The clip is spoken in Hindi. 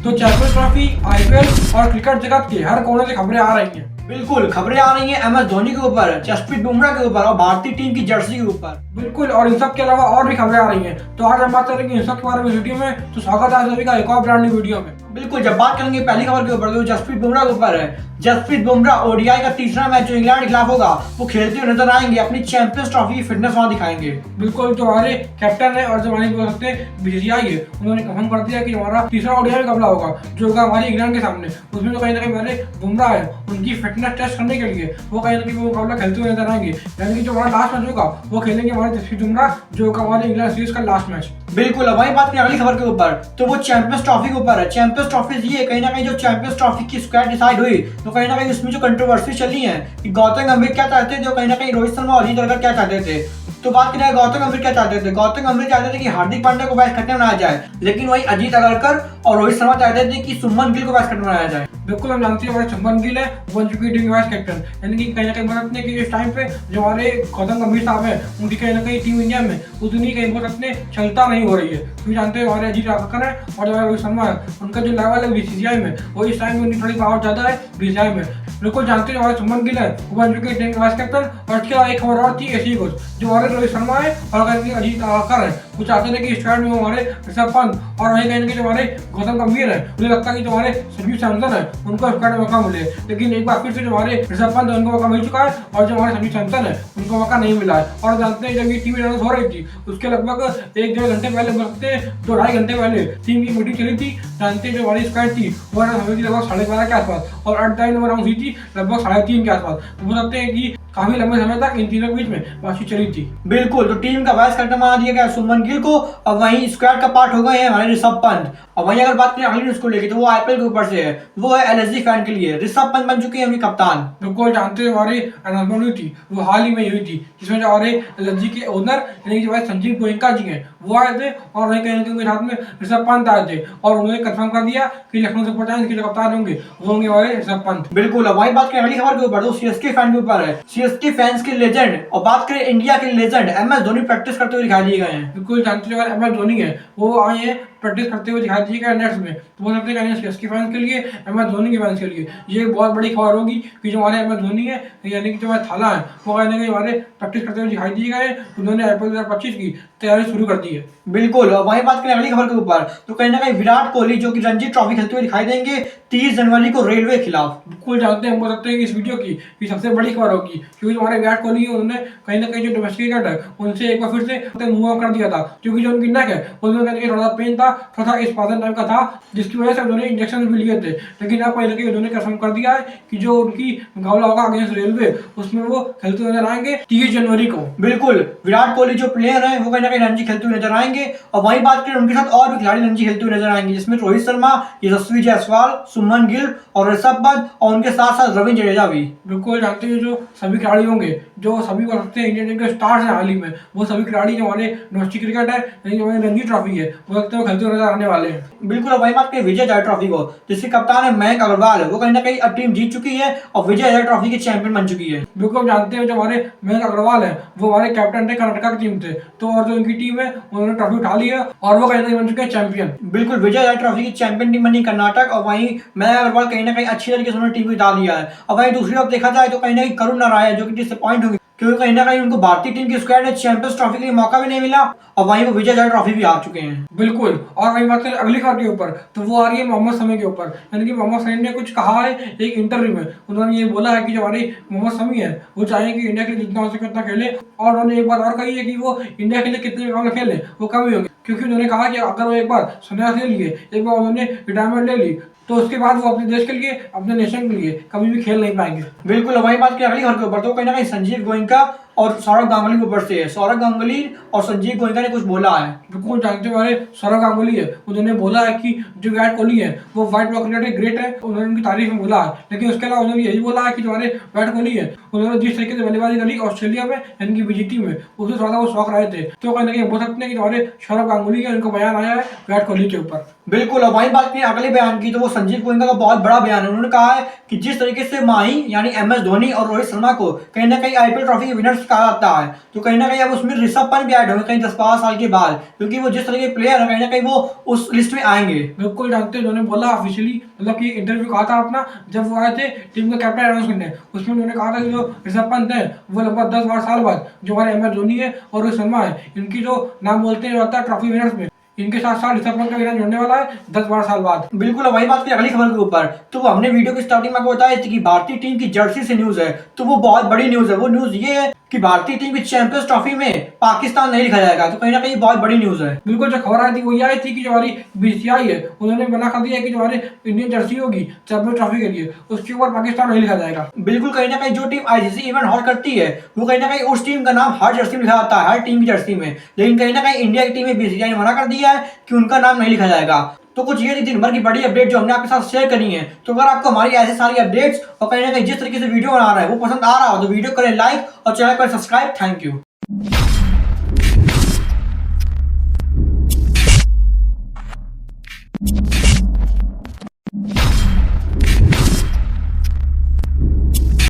तो चैंपियंस ट्रॉफी, आईपीएल और क्रिकेट जगत के हर कोने से खबरें आ रही हैं। बिल्कुल, खबरें आ रही हैं एमएस धोनी के ऊपर, जसप्रीत बुमराह के ऊपर और भारतीय टीम की जर्सी के ऊपर। बिल्कुल, और इन सब के अलावा और भी खबरें आ रही हैं। तो आज हम बात करेंगे इन सब के बारे में वीडियो में। तो स्वागत है आप सभी का एक और ब्रांड न्यू वीडियो में। बिल्कुल, जब बात करेंगे पहली खबर के ऊपर तो जसप्रीत बुमराह के ऊपर है। जसप्रीत बुमराह ओडीआई का तीसरा मैच जो इंग्लैंड के खिलाफ होगा वो खेलते हुए नजर आएंगे, अपनी चैंपियंस ट्रॉफी की फिटनेस वहां दिखाएंगे। बिल्कुल, जो हमारे कैप्टन है और जो हमारे बोल सकते हैं बीसीसीआई है, उन्होंने कंफर्म कर दिया कि हमारा तीसरा ओडीआई मुकाबला होगा जो होगा हमारी इंग्लैंड के सामने। उसमें तो कहीं ना कहीं हमारे बुमराह है, उनकी फिटनेस टेस्ट करने के लिए वो कहीं ना कहीं वो मुकाबला खेलते हुए नजर आएंगे। यानी कि जो हमारा लास्ट मैच होगा वो खेलेंगे हमारे जसप्रीत बुमराह, जो होगा हमारे इंग्लैंड सीरीज का लास्ट मैच। बिल्कुल, अब वही बात करें अगली खबर के ऊपर तो वो चैंपियंस ट्रॉफी के ऊपर है। चैंपियंस ट्रॉफी ये कहीं ना कहीं जो चैंपियंस ट्रॉफी की स्क्वाड डिसाइड हुई तो कहीं ना कहीं उसमें जो कंट्रोवर्सी चली है कि गौतम गंभीर क्या चाहते थे, जो कहीं ना कहीं रोहित शर्मा और अजीत अग्रवाल क्या चाहते थे। तो बात करें गौतम गंभीर क्या चाहते थे, गौतम गंभीर चाहते थे कि हार्दिक पांड्या को वाइस कैप्टन बनाया जाए, लेकिन वही अजीत अग्रवाल और रोहित शर्मा चाहते थे कि शुभमन गिल को वाइस कैप्टन बनाया जाए। बिल्कुल, हम जानते हैं हमारे शुभमन गिल है, वो बन चुकी है टीम के वाइस कैप्टन। यानी कि कहीं ना कहीं बोल सकते हैं कि इस टाइम पे जो हमारे गौतम गंभीर साहब है उनकी कहीं ना कहीं टीम इंडिया में उतनी कहीं बोल सकते हैं क्षमता नहीं हो रही है। क्योंकि जानते हैं हमारे अजीत अग्रवाल है और जो हमारे रोहित शर्मा है, उनका जो लेवल है बीसीसीआई में वो इस टाइम में उनकी थोड़ी पावर ज्यादा है बीसीसीआई में। बिल्कुल, जानते हैं हमारे शुभमन गिल है, वो बन चुके टीम के वाइस कैप्टन। और इसके अलावा एक खबर और थी ऐसी कुछ, जो हमारे रोहित शर्मा है और अजीत अग्रवाल है, वो चाहते थे कि स्क्वाड में हमारे ऋषभ पंत और वहीं कहीं ना कहीं जो हमारे गौतम गंभीर है, मुझे लगता है कि जो हमारे संजू सैमसन है उनको स्क्वाड में मौका मिले। लेकिन एक बार फिर से जो हमारे ऋषभ पंत है उनको मौका मिल चुका है और जो हमारे संजू सैमसन है उनको मौका नहीं मिला है। और जानते हैं जब ये टीम अनाउंस हो रही थी उसके लगभग एक डेढ़ घंटे पहले, बोल सकते हैं 2-2.5 घंटे पहले टीम की मीटिंग चली थी। जानते हैं जो हमारी स्क्वाड थी वो अनाउंस हुई थी लगभग 12:30 के आसपास और एट टाइम अनाउंस हुई थी लगभग 3:30 के आसपास। तो बोल सकते हैं कि काफी लंबे समय तक इन तीनों के बीच में बातचीत चली थी। बिल्कुल, तो टीम का वाइस कैप्टन बना दिया गया शुभमन गिल को और वहीं स्क्वाड का पार्ट हो गए हैं हमारे ऋषभ पंत। और वहीं अगर बात करें अगली न्यूज को लेकर तो वो आईपीएल के ऊपर से है, वो है एलएसजी फैन के लिए ऋषभ पंत बन चुके हैं उनके कप्तान। बिल्कुल, जानते हैं हमारी अनाउंसमेंट हुई थी वो हाल ही में हुई थी, जिसमें जो हमारे एलएसजी के ओनर यानी कि हमारे संजीव गोयनका जी हैं वो आए थे और वहीं कहीं ना कहीं उनके साथ में ऋषभ पंत आए थे और उन्होंने कंफर्म कर दिया कि लखनऊ सुपर जायंट्स के जो कप्तान होंगे वो होंगे हमारे ऋषभ पंत। बिल्कुल, अब वही बात करें अगली खबर के ऊपर तो सीएसके फैन के ऊपर है। सीएसके फैंस के लेजेंड और बात करें इंडिया के लेजेंड एमएस धोनी प्रैक्टिस करते हुए दिखाई दिए गए हैं। बिल्कुल, जानते हैं एमएस धोनी है वो आए हैं प्रैक्टिस करते हुए दिखाई दिए गए नेट्स में। तो बोल सकते हैं सीएसके फैंस के लिए, एमएस धोनी के फैंस के लिए ये बहुत बड़ी खबर होगी कि जो हमारे एमएस धोनी है यानी कि जो हमारे थाला है वो कहीं ना कहीं हमारे प्रैक्टिस करते हुए दिखाई दिए गए। उन्होंने आईपीएल 2025 की तैयारी शुरू कर दी है। बिल्कुल, और वही बात करें अगली खबर के ऊपर तो कहीं ना कहीं विराट कोहली जो कि रणजी ट्रॉफी खेलते हुए दिखाई देंगे 30 जनवरी को रेलवे के खिलाफ। बिल्कुल, जानते हैं हम बोल सकते हैं कि इस वीडियो की सबसे बड़ी खबर होगी क्योंकि हमारे विराट कोहली उन्होंने कहीं ना कहीं जो डोमेस्टिक क्रिकेट है उनसे एक बार फिर से मूव ऑन कर दिया था। क्योंकि जो उनकी नेक है उसमें कहीं थोड़ा पेन था, थोड़ा स्पाजन टाइप का था, जिसकी वजह से उन्होंने इंजेक्शन भी लिए थे। लेकिन अब कहीं ना कहीं उन्होंने कंफर्म कर दिया है कि जो उनकी मुकाबला होगा अगेंस्ट रेलवे उसमें वो खेलते हुए नजर आएंगे 30 जनवरी को। बिल्कुल, विराट कोहली जो प्लेयर है वो कहीं ना कहीं रणजी खेलते हुए नजर आएंगे। और वहीं बात करें उनके साथ और भी खिलाड़ी रणजी खेलते हुए नजर आएंगे, जिसमें रोहित शर्मा, यशस्वी जायसवाल, शुभमन गिल और ऋषभ पंत और उनके साथ साथ रविंद्र जडेजा भी। बिल्कुल, जानते हैं जो सभी खिलाड़ी होंगे जो सभी को सकते हैं इंडियन टीम के स्टार्स हैं हाल ही में, वो सभी खिलाड़ी जो हमारे डोमेस्टिक क्रिकेट है यानी जो हमारी रणजी ट्रॉफी है वो लगते हैं खेलते हुए नजर आने वाले हैं। बिल्कुल, वही बात करें विजय हजारे ट्रॉफी को, जिसके कप्तान है मयंक अग्रवाल, वो कहीं ना कहीं अब टीम जीत चुकी है और विजय हजारे ट्रॉफी की चैंपियन बन चुकी है। बिल्कुल, जानते हैं जो हमारे मयंक अग्रवाल है वो हमारे कैप्टन थे कर्नाटका की टीम थे, तो और जो उनकी टीम है उन्होंने ट्रॉफी उठा ली है और वो कहीं ना कहीं बन चुके हैं चैंपियन। बिल्कुल, विजय हजारे ट्रॉफी की चैंपियन टीम बनी कर्नाटक और वहीं मयंक अग्रवाल कहीं ना कहीं अच्छी तरीके से उन्होंने टीम को जिता दिया है। और वहीं दूसरी ओर देखा जाए तो कहीं ना कहीं करुण नारायण जो कि डिसअपॉइंट होंगे क्योंकि कहीं ना कहीं उनको भारतीय टीम की स्क्वाड में चैंपियंस ट्रॉफी के लिए मौका भी नहीं मिला और वहीं वो विजय हजारे ट्रॉफी भी हार चुके हैं। बिल्कुल, और वही बात करें अगली खबर के ऊपर तो वो आ रही है मोहम्मद शमी के ऊपर। यानी कि मोहम्मद शमी ने कुछ कहा है एक इंटरव्यू में, उन्होंने ये बोला है कि जो हमारे मोहम्मद शमी है वो चाहेंगे कि इंडिया के लिए जितना हो सके उतना खेले और उन्होंने एक बात और कही है कि वो इंडिया के लिए कितने मुकाबले खेले वो कम ही होंगे। क्योंकि उन्होंने कहा कि अगर वो एक बार संन्यास ले लिए, एक बार उन्होंने रिटायरमेंट ले ली तो उसके बाद वो अपने देश के लिए, अपने नेशन के लिए कभी भी खेल नहीं पाएंगे। बिल्कुल, वही बात की अगली खबर के ऊपर तो कहीं ना कहीं संजीव गोयनका और सौरव गांगुली के ऊपर से है। सौरव गांगुली और संजीव गोयनका ने कुछ बोला है। बिल्कुल, जानते हैं हमारे सौरव गांगुली है उन्होंने बोला है कि जो विराट कोहली है वो व्हाइट बॉल क्रिकेटर ग्रेट है, उन्होंने उनकी तारीफ में बोला है। लेकिन उसके अलावा उन्होंने यही बोला है कि जो हमारे विराट कोहली है उन्होंने जिस तरीके से बल्लेबाजी करी ऑस्ट्रेलिया में यानी कि बीजीटी में, उससे थोड़ा वो शौक रहे थे। तो कहीं ना कहीं बोल सकते हैं कि हमारे सौरव गांगुली है उनको बयान आया है विराट कोहली के ऊपर। बिल्कुल, और वही बात करें अगले बयान की तो वो संजीव गोयनका का बहुत बड़ा बयान है। उन्होंने कहा है कि जिस तरीके से माही यानी एमएस धोनी और रोहित शर्मा को कहीं ना कहीं आईपीएल ट्रॉफी के विनर्स कहा जाता है, तो कहीं ना कहीं अब उसमें ऋषभ पंत भी ऐड होंगे कहीं 10-12 साल के बाद, क्योंकि वो जिस तरह के प्लेयर है कहीं ना कहीं वो उस लिस्ट में आएंगे। बिल्कुल जानते हैं, उन्होंने बोला ऑफिशियली, मतलब कि इंटरव्यू कहा था अपना जब वो आए थे टीम का कैप्टन अनाउंस करने, उसमें उन्होंने कहा था कि जो ऋषभ पंत है वो लगभग 10-12 साल बाद जो हमारे MS धोनी है और रोहित शर्मा है, इनकी जो नाम बोलते हैं रहता है ट्रॉफी विनर्स में, इनके साथ साथ ऋषभ पंत का भी नाम जुड़ने वाला है 10-12 साल बाद। बिल्कुल। वही बात की अगली खबर के ऊपर, तो वो हमने वीडियो की स्टार्टिंग में आपको बताया थी कि भारतीय टीम की जर्सी से न्यूज है, तो वो बहुत बड़ी न्यूज है। वो न्यूज ये है कि भारतीय टीम की चैंपियंस ट्रॉफी में पाकिस्तान नहीं लिखा जाएगा, तो कहीं ना कहीं बहुत बड़ी न्यूज है। बिल्कुल, जो खबर आई थी वो ये आई थी कि जो हमारी BCCI है उन्होंने मना कर दिया है कि जो हमारे इंडियन जर्सी होगी चैंपियंस ट्रॉफी के लिए उसके ऊपर पाकिस्तान नहीं लिखा जाएगा। बिल्कुल। कहीं ना कहीं जो टीम ICC इवेंट होस्ट करती है वो कहीं ना कहीं उस टीम का नाम हर जर्सी में लिखा जाता है, हर टीम की जर्सी में, लेकिन कहीं ना कहीं इंडिया की टीम में BCCI ने मना कर दिया है कि उनका नाम नहीं लिखा जाएगा। तो कुछ ये थी दिन भर की बड़ी अपडेट जो हमने आपके साथ शेयर करी है। तो अगर आपको हमारी ऐसी सारी अपडेट्स और कहीं ना कहीं जिस तरीके से वीडियो बना रहा है वो पसंद आ रहा हो तो वीडियो करें लाइक और चैनल पर सब्सक्राइब। Thank you.